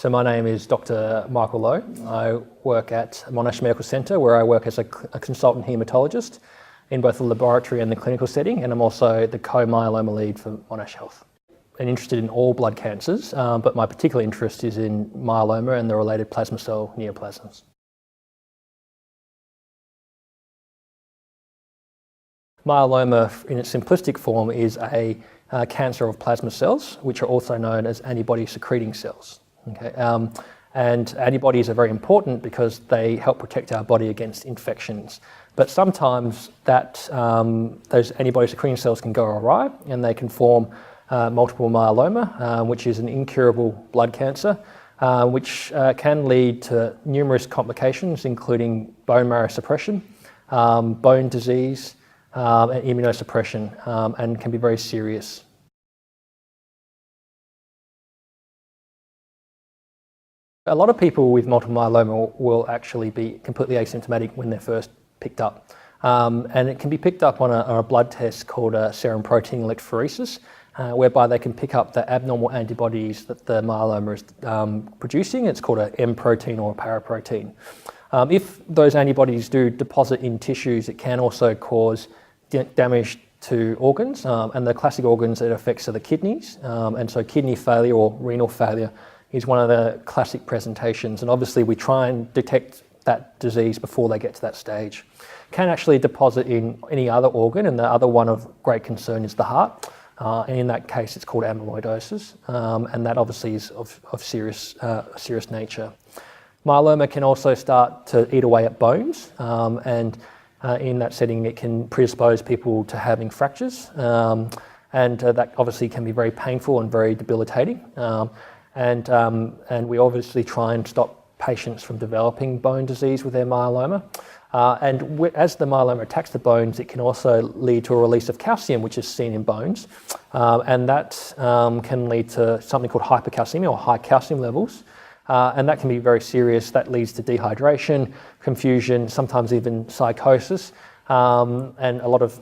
So my name is Dr. Michael Lowe. I work at Monash Medical Centre, where I work as a consultant haematologist in both the laboratory and the clinical setting, and I'm also the co-myeloma lead for Monash Health. I'm interested in all blood cancers, but my particular interest is in myeloma and the related plasma cell neoplasms. Myeloma, in its simplistic form, is a cancer of plasma cells, which are also known as antibody-secreting cells. Okay? And antibodies are very important because they help protect our body against infections. But sometimes those antibody-secreting cells can go awry and they can form multiple myeloma, which is an incurable blood cancer, which can lead to numerous complications, including bone marrow suppression, bone disease, and immunosuppression, and can be very serious. A lot of people with multiple myeloma will actually be completely asymptomatic when they're first picked up. And it can be picked up on a blood test called a serum protein electrophoresis, whereby they can pick up the abnormal antibodies that the myeloma is producing. It's called an M protein or a paraprotein. If those antibodies do deposit in tissues, it can also cause damage to organs, and the classic organs it affects are the kidneys, and so kidney failure or renal failure is one of the classic presentations, and obviously we try and detect that disease before they get to that stage. Can actually deposit in any other organ, and the other one of great concern is the heart, and in that case it's called amyloidosis, and that obviously is of serious nature. Myeloma can also start to eat away at bones, and in that setting it can predispose people to having fractures, and that obviously can be very painful and very debilitating. And we obviously try and stop patients from developing bone disease with their myeloma. As the myeloma attacks the bones, it can also lead to a release of calcium, which is seen in bones. And that can lead to something called hypercalcemia or high calcium levels. And that can be very serious. That leads to dehydration, confusion, sometimes even psychosis, and a lot of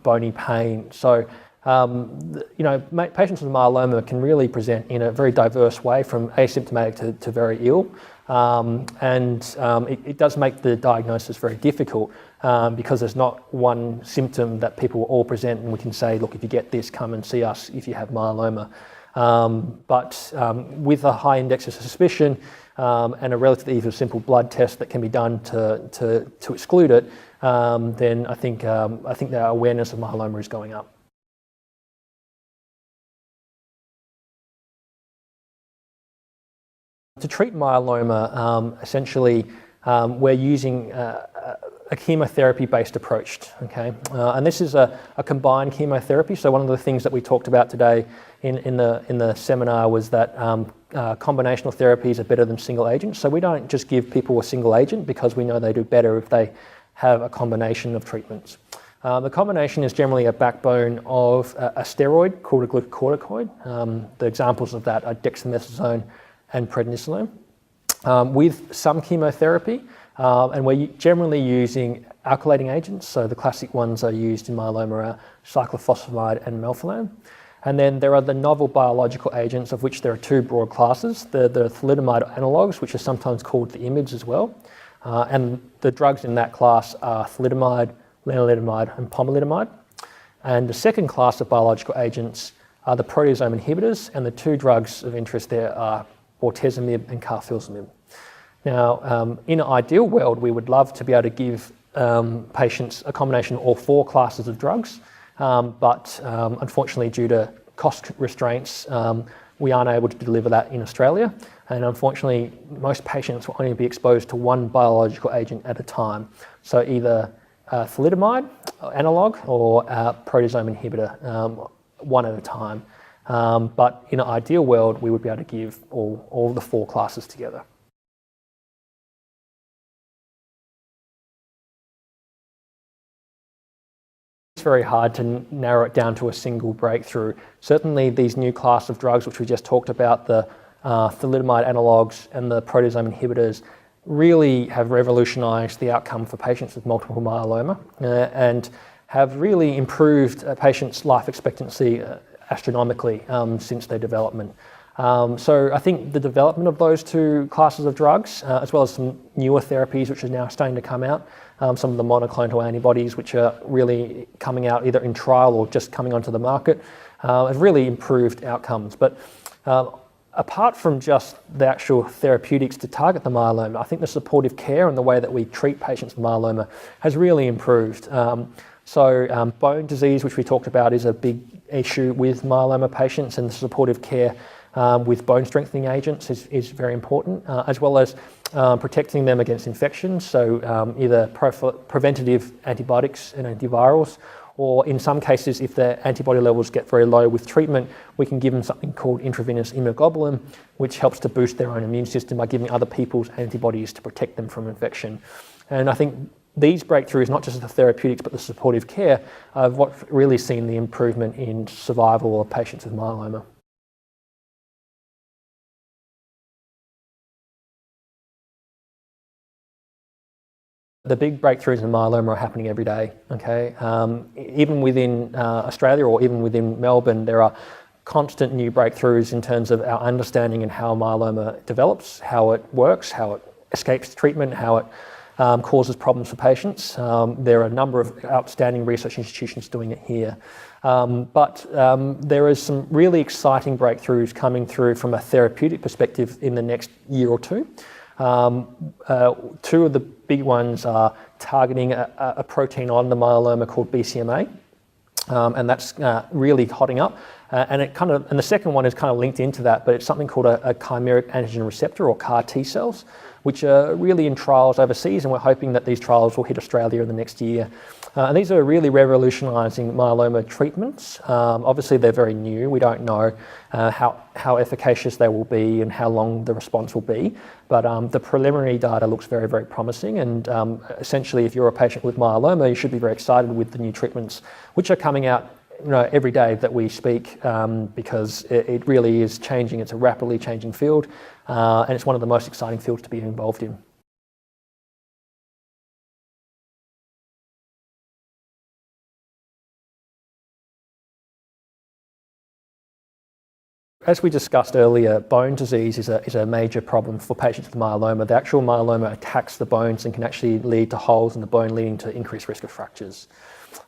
bony pain. So, patients with myeloma can really present in a very diverse way, from asymptomatic to very ill. It does make the diagnosis very difficult because there's not one symptom that people will all present and we can say, look, if you get this, come and see us if you have myeloma. But with a high index of suspicion and a relatively easy simple blood test that can be done to exclude it, then I think the awareness of myeloma is going up. To treat myeloma, essentially, we're using a chemotherapy-based approach, okay? And this is a combined chemotherapy. So one of the things that we talked about today in the seminar was that combinational therapies are better than single agents. So we don't just give people a single agent because we know they do better if they have a combination of treatments. The combination is generally a backbone of a steroid called a glucocorticoid. The examples of that are dexamethasone and prednisolone, with some chemotherapy, and we're generally using alkylating agents. So the classic ones are used in myeloma are cyclophosphamide and melphalan. And then there are the novel biological agents, of which there are two broad classes, the thalidomide analogues, which are sometimes called the IMiDs as well, and the drugs in that class are thalidomide, lenalidomide and pomalidomide. And the second class of biological agents are the proteasome inhibitors, and the two drugs of interest there are bortezomib and carfilzomib. Now, in an ideal world, we would love to be able to give patients a combination of all four classes of drugs, but unfortunately, due to cost restraints, we aren't able to deliver that in Australia. And unfortunately, most patients will only be exposed to one biological agent at a time. So either thalidomide analog or proteasome inhibitor, one at a time. But in an ideal world, we would be able to give all the four classes together. It's very hard to narrow it down to a single breakthrough. Certainly these new class of drugs, which we just talked about, the thalidomide analogues and the proteasome inhibitors, really have revolutionised the outcome for patients with multiple myeloma and have really improved patients' life expectancy astronomically since their development. So I think the development of those two classes of drugs, as well as some newer therapies which are now starting to come out, some of the monoclonal antibodies which are really coming out either in trial or just coming onto the market, have really improved outcomes. But apart from just the actual therapeutics to target the myeloma, I think the supportive care and the way that we treat patients with myeloma has really improved. So bone disease, which we talked about, is a big issue with myeloma patients, and the supportive care with bone strengthening agents is very important, as well as protecting them against infections, so either preventative antibiotics and antivirals, or in some cases, if their antibody levels get very low with treatment, we can give them something called intravenous immunoglobulin, which helps to boost their own immune system by giving other people's antibodies to protect them from infection. And I think these breakthroughs, not just the therapeutics, but the supportive care, are what really seen the improvement in survival of patients with myeloma. The big breakthroughs in myeloma are happening every day, okay? Even within Australia or even within Melbourne, there are constant new breakthroughs in terms of our understanding and how myeloma develops, how it works, how it escapes treatment, how it causes problems for patients. There are a number of outstanding research institutions doing it here. But there is some really exciting breakthroughs coming through from a therapeutic perspective in the next year or two. Two of the big ones are targeting a protein on the myeloma called BCMA, and that's really hotting up. And the second one is kind of linked into that, but it's something called a chimeric antigen receptor, or CAR T cells, which are really in trials overseas, and we're hoping that these trials will hit Australia in the next year. And these are really revolutionising myeloma treatments. Obviously, they're very new. We don't know how efficacious they will be and how long the response will be. But the preliminary data looks very, very promising. And essentially, if you're a patient with myeloma, you should be very excited with the new treatments, which are coming out every day that we speak, because it really is changing. It's a rapidly changing field, and it's one of the most exciting fields to be involved in. As we discussed earlier, bone disease is a major problem for patients with myeloma. The actual myeloma attacks the bones and can actually lead to holes in the bone, leading to increased risk of fractures.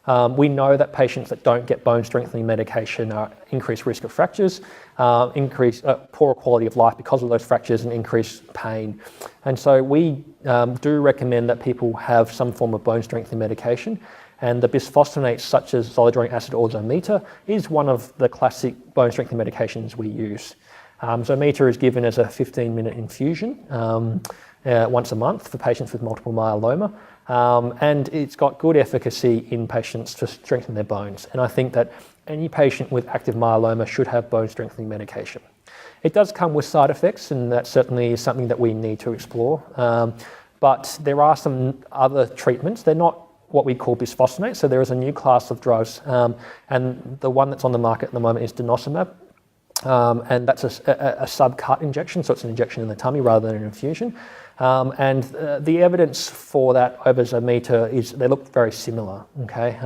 We know that patients that don't get bone strengthening medication are increased risk of fractures, poorer quality of life because of those fractures, and increased pain. And so we do recommend that people have some form of bone strengthening medication. And the bisphosphonates, such as zoledronic acid or Zometa, is one of the classic bone strengthening medications we use. Zometa is given as a 15-minute infusion once a month for patients with multiple myeloma. And it's got good efficacy in patients to strengthen their bones. And I think that any patient with active myeloma should have bone strengthening medication. It does come with side effects, and that certainly is something that we need to explore. But there are some other treatments. They're not what we call bisphosphonates. So there is a new class of drugs, and the one that's on the market at the moment is denosumab. And that's a sub-cut injection, so it's an injection in the tummy rather than an infusion. And the evidence for that over Zometa is they look very similar, okay?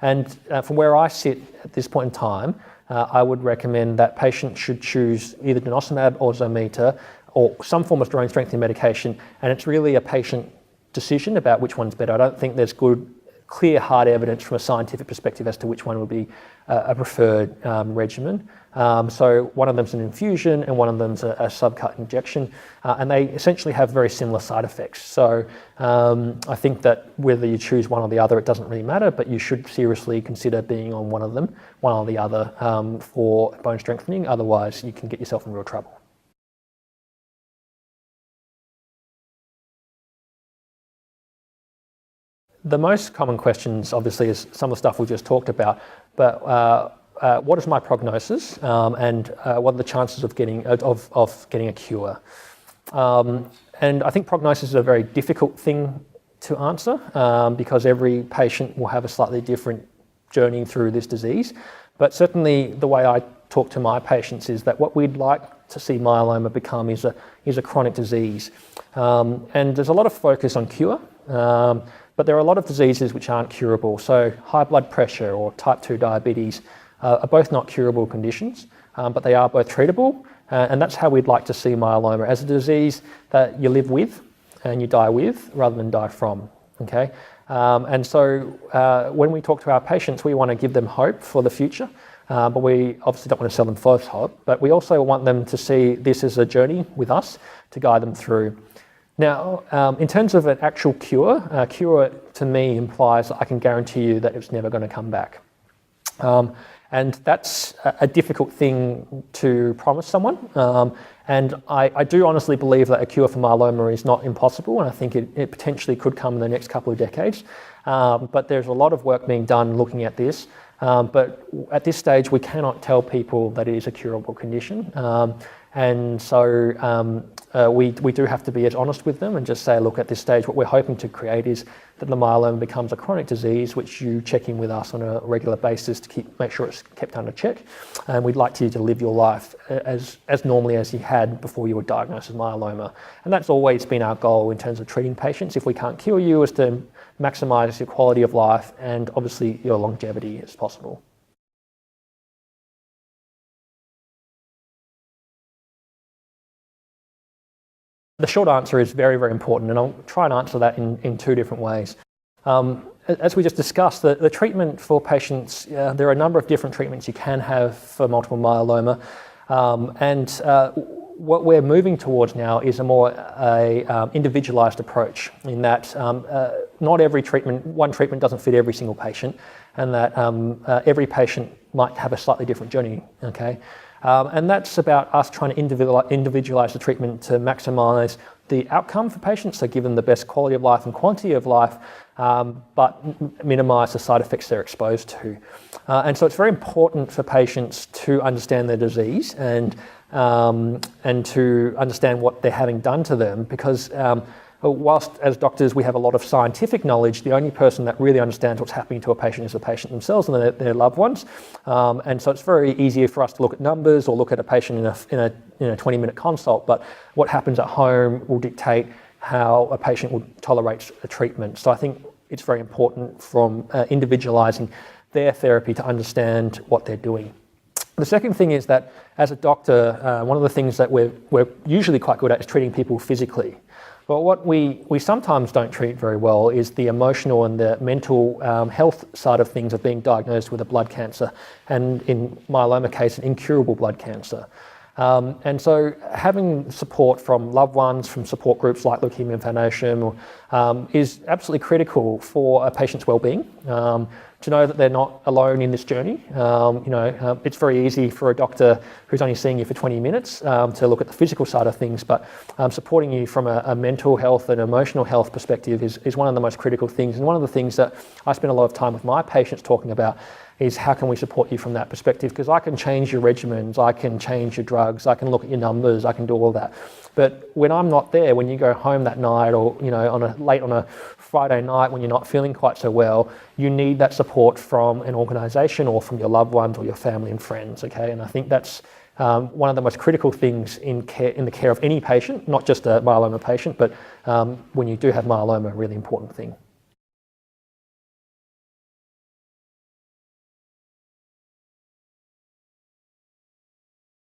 And from where I sit at this point in time, I would recommend that patients should choose either denosumab or Zometa or some form of bone strengthening medication, and it's really a patient decision about which one's better. I don't think there's good, clear, hard evidence from a scientific perspective as to which one would be a preferred regimen. So one of them's an infusion and one of them's a subcut injection, and they essentially have very similar side effects. So I think that whether you choose one or the other, it doesn't really matter, but you should seriously consider being on one of them, one or the other, for bone strengthening. Otherwise, you can get yourself in real trouble. The most common questions, obviously, is some of the stuff we just talked about, but what is my prognosis, and what are the chances of getting a cure? And I think prognosis is a very difficult thing to answer, because every patient will have a slightly different journey through this disease. But certainly the way I talk to my patients is that what we'd like to see myeloma become is a chronic disease. And there's a lot of focus on cure. But there are a lot of diseases which aren't curable. So high blood pressure or type 2 diabetes are both not curable conditions, but they are both treatable. And that's how we'd like to see myeloma, as a disease that you live with and you die with rather than die from. Okay? And so when we talk to our patients, we want to give them hope for the future, but we obviously don't want to sell them false hope, but we also want them to see this as a journey with us to guide them through. Now, in terms of an actual cure, cure to me implies that I can guarantee you that it's never going to come back. And that's a difficult thing to promise someone. And I do honestly believe that a cure for myeloma is not impossible, and I think it potentially could come in the next couple of decades. But there's a lot of work being done looking at this. But at this stage, we cannot tell people that it is a curable condition. And so we do have to be as honest with them and just say, look, at this stage, what we're hoping to create is that the myeloma becomes a chronic disease, which you check in with us on a regular basis to make sure it's kept under check. And we'd like you to live your life as normally as you had before you were diagnosed with myeloma. And that's always been our goal in terms of treating patients. If we can't cure you, is to maximise your quality of life and obviously your longevity as possible. The short answer is very, very important, and I'll try and answer that in two different ways. As we just discussed, the treatment for patients, there are a number of different treatments you can have for multiple myeloma, and what we're moving towards now is a more individualised approach, in that not one treatment doesn't fit every single patient, and that every patient might have a slightly different journey, okay? And that's about us trying to individualise the treatment to maximise the outcome for patients, so give them the best quality of life and quantity of life, but minimise the side effects they're exposed to. And so it's very important for patients to understand their disease and to understand what they're having done to them, because whilst as doctors we have a lot of scientific knowledge, the only person that really understands what's happening to a patient is the patient themselves and their loved ones. And so it's very easy for us to look at numbers or look at a patient in a 20-minute consult, but what happens at home will dictate how a patient will tolerate a treatment. So I think it's very important from individualising their therapy to understand what they're doing. The second thing is that as a doctor, one of the things that we're usually quite good at is treating people physically. But what we sometimes don't treat very well is the emotional and the mental health side of things, of being diagnosed with a blood cancer, and in myeloma case, an incurable blood cancer. And so having support from loved ones, from support groups like Leukaemia Foundation, is absolutely critical for a patient's well-being. To know that they're not alone in this journey. It's very easy for a doctor who's only seeing you for 20 minutes to look at the physical side of things, but supporting you from a mental health and emotional health perspective is one of the most critical things. And one of the things that I spend a lot of time with my patients talking about is how can we support you from that perspective, because I can change your regimens, I can change your drugs, I can look at your numbers, I can do all that. But when I'm not there, when you go home that night, or late on a Friday night when you're not feeling quite so well, you need that support from an organisation or from your loved ones or your family and friends, okay? And I think that's one of the most critical things in the care of any patient, not just a myeloma patient, but when you do have myeloma, a really important thing.